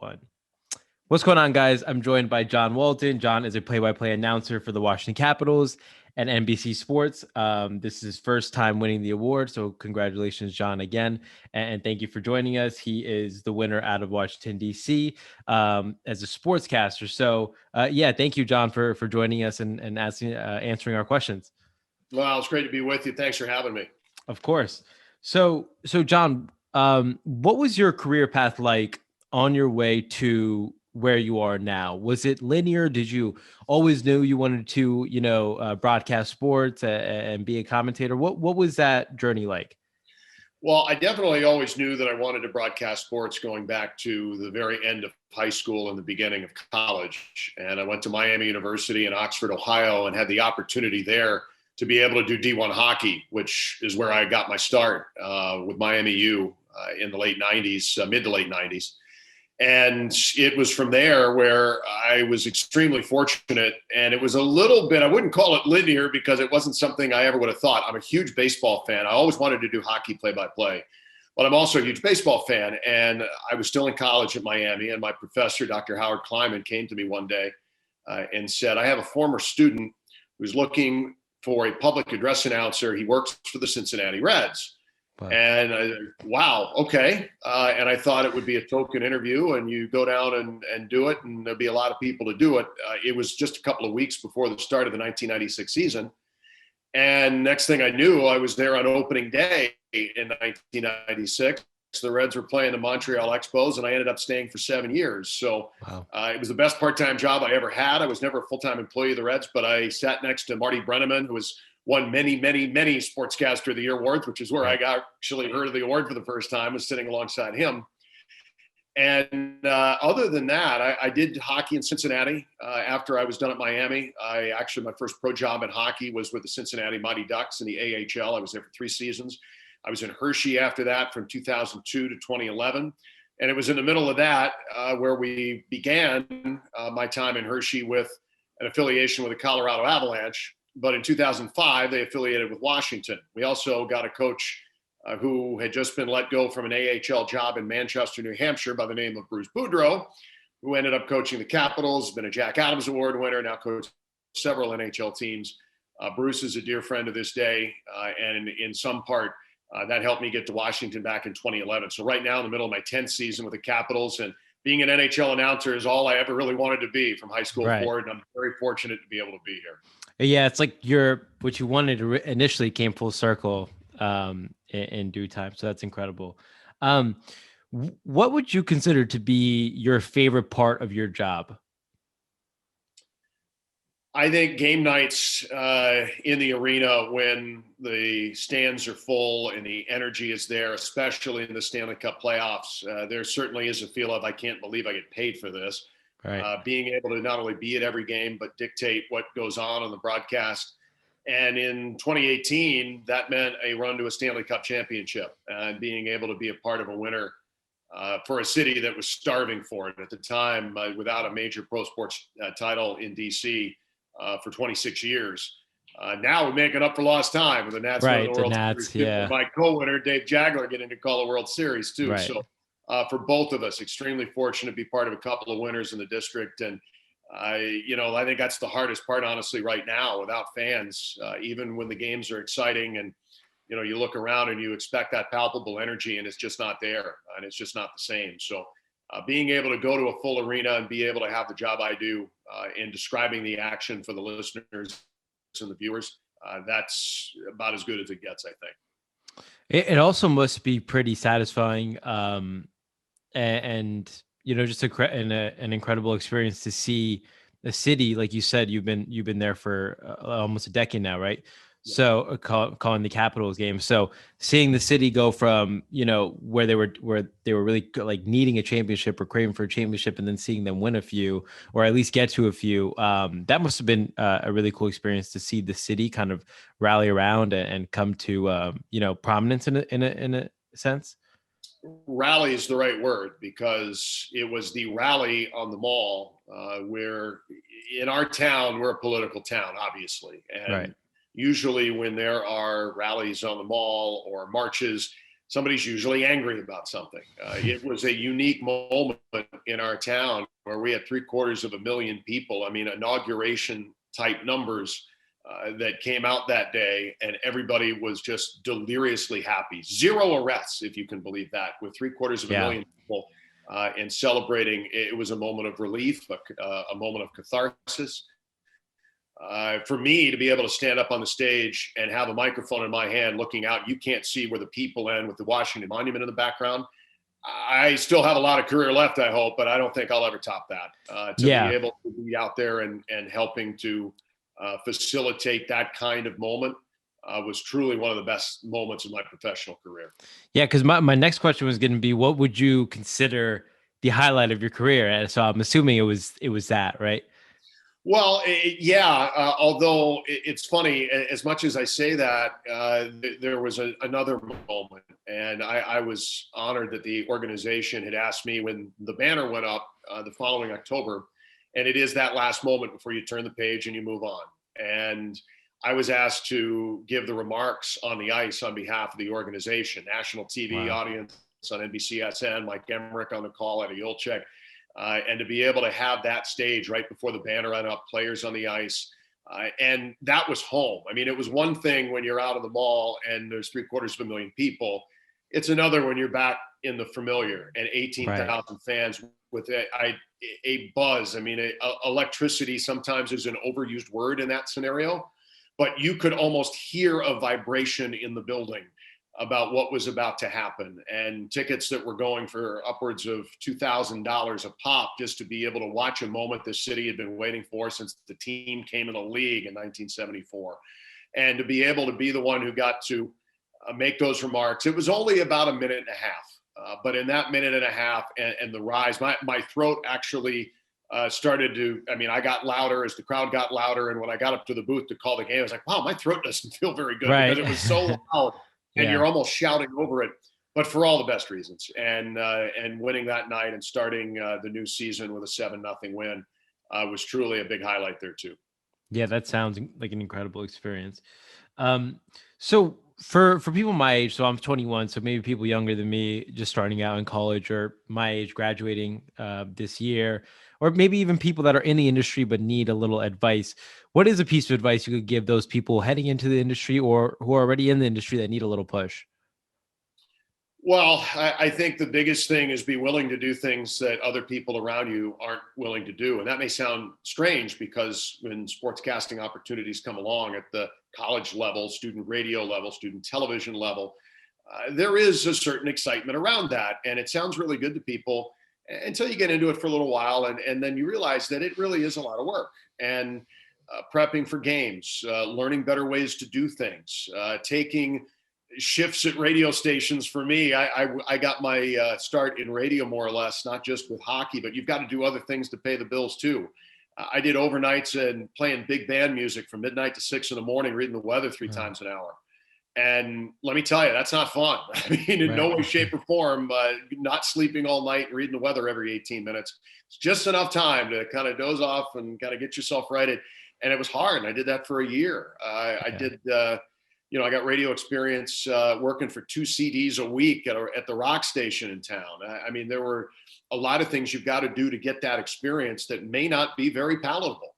One. What's going on, guys? I'm joined by John Walton. John is a play-by-play announcer for the Washington Capitals and NBC Sports. This is his first time winning the award, so congratulations, John, again. And thank you for joining us. He is the winner out of Washington, D.C. As a sportscaster. So, thank you, John, for joining us and answering our questions. Well, it's great to be with you. Thanks for having me. Of course. So John, what was your career path like on your way to where you are now? Was it linear? Did you always knew you wanted to, broadcast sports and be a commentator? What was that journey like? Well, I definitely always knew that I wanted to broadcast sports going back to the very end of high school and the beginning of college. And I went to Miami University in Oxford, Ohio, and had the opportunity there to be able to do D1 hockey, which is where I got my start with Miami U in the late 90s, mid to late 90s. And it was from there where I was extremely fortunate. And it was a little bit, I wouldn't call it linear because it wasn't something I ever would have thought. I'm a huge baseball fan. I always wanted to do hockey play-by-play, but I'm also a huge baseball fan. And I was still in college at Miami, and my professor, Dr. Howard Kleiman, came to me one day and said, I have a former student who's looking for a public address announcer. He works for the Cincinnati Reds. Wow. And wow, okay. And I thought it would be a token interview, and you go down and do it, and there'll be a lot of people to do it. It was just a couple of weeks before the start of the 1996 season. And next thing I knew, I was there on opening day in 1996. The Reds were playing the Montreal Expos, and I ended up staying for 7 years. So wow. It was the best part-time job I ever had. I was never a full-time employee of the Reds, but I sat next to Marty Brenneman, who won many Sportscaster of the Year awards, which is where I actually heard of the award for the first time, was sitting alongside him. And other than that, I did hockey in Cincinnati after I was done at Miami. My first pro job in hockey was with the Cincinnati Mighty Ducks in the AHL. I was there for 3 seasons. I was in Hershey after that from 2002 to 2011. And it was in the middle of that where we began my time in Hershey with an affiliation with the Colorado Avalanche. But in 2005, they affiliated with Washington. We also got a coach who had just been let go from an AHL job in Manchester, New Hampshire by the name of Bruce Boudreau, who ended up coaching the Capitals, been a Jack Adams Award winner, now coached several NHL teams. Bruce is a dear friend of this day, and in some part, that helped me get to Washington back in 2011. So right now in the middle of my 10th season with the Capitals, and being an NHL announcer is all I ever really wanted to be from high school forward, and I'm very fortunate to be able to be here. Yeah, it's like what you wanted to initially came full circle in due time. So that's incredible. What would you consider to be your favorite part of your job? I think game nights in the arena when the stands are full and the energy is there, especially in the Stanley Cup playoffs. There certainly is a feel of, I can't believe I get paid for this. Right. Being able to not only be at every game, but dictate what goes on the broadcast. And in 2018, that meant a run to a Stanley Cup championship and being able to be a part of a winner for a city that was starving for it at the time without a major pro sports title in DC for 26 years. Now we're making up for lost time with the Nats. Right, the World Nats, Series. yeah. My co-winner, Dave Jagler, getting to call a World Series too. Right. So for both of us, extremely fortunate to be part of a couple of winners in the district. And I think that's the hardest part, honestly, right now without fans, even when the games are exciting and, you look around and you expect that palpable energy and it's just not there and it's just not the same. So being able to go to a full arena and be able to have the job I do in describing the action for the listeners and the viewers, that's about as good as it gets, I think. It also must be pretty satisfying. And just an incredible experience to see a city, like you said, you've been there for almost a decade now, right? Yeah. So calling the Capitals game. So seeing the city go from where they were really like needing a championship or craving for a championship, and then seeing them win a few or at least get to a few, that must have been a really cool experience to see the city kind of rally around and come to prominence in a sense. Rally is the right word, because it was the rally on the mall where in our town, we're a political town, obviously. And right. Usually when there are rallies on the mall or marches, somebody's usually angry about something. It was a unique moment in our town where we had 750,000 people. I mean, inauguration type numbers that came out that day, and everybody was just deliriously happy. 0 arrests, if you can believe that, with 750,000 people and celebrating. It was a moment of relief, a moment of catharsis. For me to be able to stand up on the stage and have a microphone in my hand looking out, you can't see where the people end with the Washington Monument in the background. I still have a lot of career left, I hope, but I don't think I'll ever top that. To be able to be out there and helping to facilitate that kind of moment was truly one of the best moments of my professional career. Yeah, because my next question was going to be, what would you consider the highlight of your career? And so I'm assuming it was that, right? Well, yeah. Although it's funny, as much as I say that, there was another moment, and I was honored that the organization had asked me when the banner went up the following October, and it is that last moment before you turn the page and you move on. And I was asked to give the remarks on the ice on behalf of the organization, national TV audience on NBCSN, Mike Emmerich on the call, Eddie Olczyk. And to be able to have that stage right before the banner went up, players on the ice, and that was home. I mean, it was one thing when you're out of the mall and there's 750,000 people. It's another when you're back in the familiar and 18,000 fans with a buzz. I mean, electricity sometimes is an overused word in that scenario, but you could almost hear a vibration in the building about what was about to happen, and tickets that were going for upwards of $2,000 a pop just to be able to watch a moment this city had been waiting for since the team came in the league in 1974. And to be able to be the one who got to make those remarks. It was only about a minute and a half, but in that minute and a half and the rise, my throat actually started to, I mean, I got louder as the crowd got louder. And when I got up to the booth to call the game, I was like, wow, my throat doesn't feel very good because it was so loud. And you're almost shouting over it, but for all the best reasons. And winning that night and starting the new season with a 7-0 win was truly a big highlight there too. Yeah, that sounds like an incredible experience. So for people my age, so I'm 21, so maybe people younger than me, just starting out in college, or my age, graduating this year, or maybe even people that are in the industry but need a little advice. What is a piece of advice you could give those people heading into the industry or who are already in the industry that need a little push? Well, I think the biggest thing is be willing to do things that other people around you aren't willing to do. And that may sound strange because when sportscasting opportunities come along at the college level, student radio level, student television level, there is a certain excitement around that. And it sounds really good to people until you get into it for a little while. And then you realize that it really is a lot of work. And prepping for games, learning better ways to do things, taking shifts at radio stations. For me, I got my start in radio more or less, not just with hockey, but you've got to do other things to pay the bills too. I did overnights and playing big band music from midnight to 6 in the morning, reading the weather 3 times an hour. And let me tell you, that's not fun. I mean, in no way, shape, or form, not sleeping all night and reading the weather every 18 minutes. It's just enough time to kind of doze off and kind of get yourself righted. And it was hard. And I did that for a year. I did, I got radio experience working for 2 CDs a week at the rock station in town. I mean, there were a lot of things you've got to do to get that experience that may not be very palatable.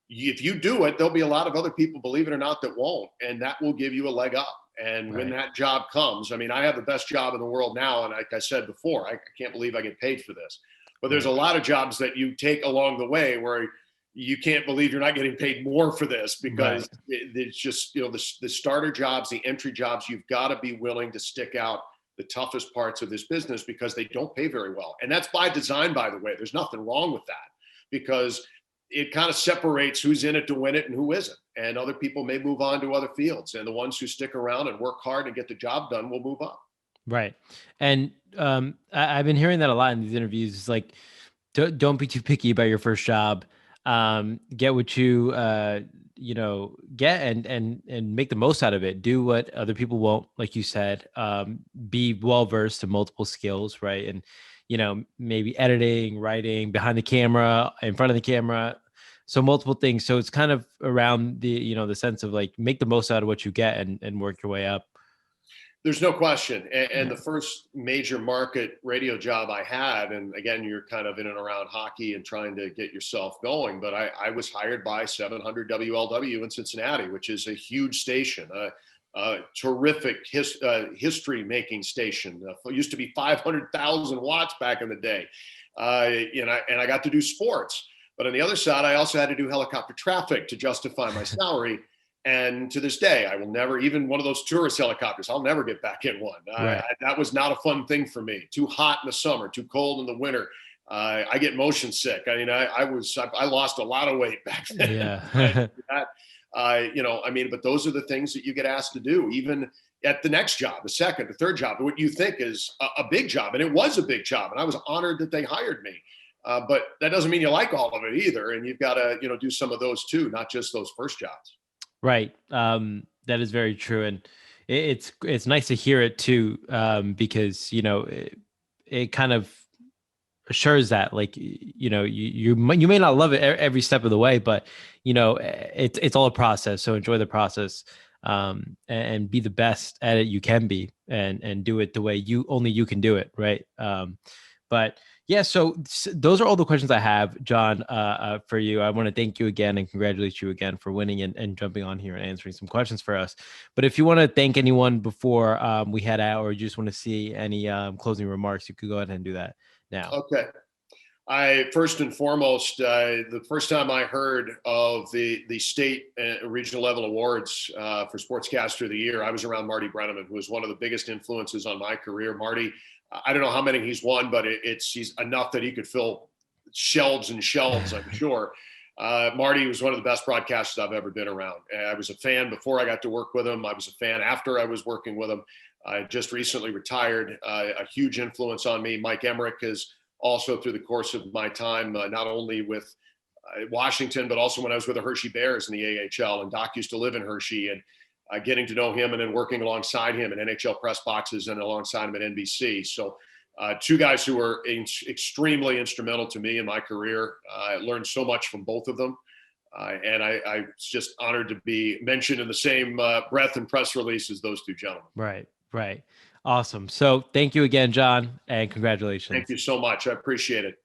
If you do it, there'll be a lot of other people, believe it or not, that won't. And that will give you a leg up. And when that job comes, I mean, I have the best job in the world now. And like I said before, I can't believe I get paid for this. But there's a lot of jobs that you take along the way where you can't believe you're not getting paid more for this because it's just, the starter jobs, the entry jobs, you've got to be willing to stick out the toughest parts of this business because they don't pay very well. And that's by design, by the way. There's nothing wrong with that because it kind of separates who's in it to win it and who isn't. And other people may move on to other fields. And the ones who stick around and work hard and get the job done will move up. Right. And I've been hearing that a lot in these interviews. It's like, don't be too picky about your first job. Get what you get and make the most out of it. Do what other people won't, like you said. Be well versed in multiple skills, right? And maybe editing, writing, behind the camera, in front of the camera, so multiple things. So it's kind of around the the sense of like make the most out of what you get and work your way up. There's no question. And the first major market radio job I had, and again, you're kind of in and around hockey and trying to get yourself going, but I was hired by 700 WLW in Cincinnati, which is a huge station, a terrific history-making station. It used to be 500,000 watts back in the day. And I got to do sports. But on the other side, I also had to do helicopter traffic to justify my salary. And to this day, I will never, even one of those tourist helicopters, I'll never get back in one. Right. That was not a fun thing for me. Too hot in the summer, too cold in the winter. I get motion sick. I mean, I lost a lot of weight back then. Yeah. But those are the things that you get asked to do, even at the next job, the second, the third job, what you think is a big job. And it was a big job. And I was honored that they hired me. But that doesn't mean you like all of it either. And you've got to, do some of those too, not just those first jobs. Right. That is very true. And it's nice to hear it too, because, it kind of assures that, like, you may not love it every step of the way, but, it's all a process. So enjoy the process, and be the best at it you can be, and do it the way only you can do it. Right. But yeah, so those are all the questions I have, John, for you. I want to thank you again and congratulate you again for winning and jumping on here and answering some questions for us. But if you want to thank anyone before we head out, or you just want to see any closing remarks, you could go ahead and do that now. Okay. First and foremost, the first time I heard of the state and regional level awards for Sportscaster of the Year, I was around Marty Brenneman, who was one of the biggest influences on my career. Marty, I don't know how many he's won, but he's enough that he could fill shelves and shelves, I'm sure. Marty was one of the best broadcasters I've ever been around. I was a fan before I got to work with him. I was a fan after I was working with him. I just recently retired. A huge influence on me. Mike Emmerich is also, through the course of my time, not only with Washington, but also when I was with the Hershey Bears in the AHL. And Doc used to live in Hershey, and getting to know him and then working alongside him in NHL press boxes and alongside him at NBC. So two guys who were extremely instrumental to me in my career. I learned so much from both of them. And I was just honored to be mentioned in the same breath and press release as those two gentlemen. Right. Awesome. So thank you again, John, and congratulations. Thank you so much. I appreciate it.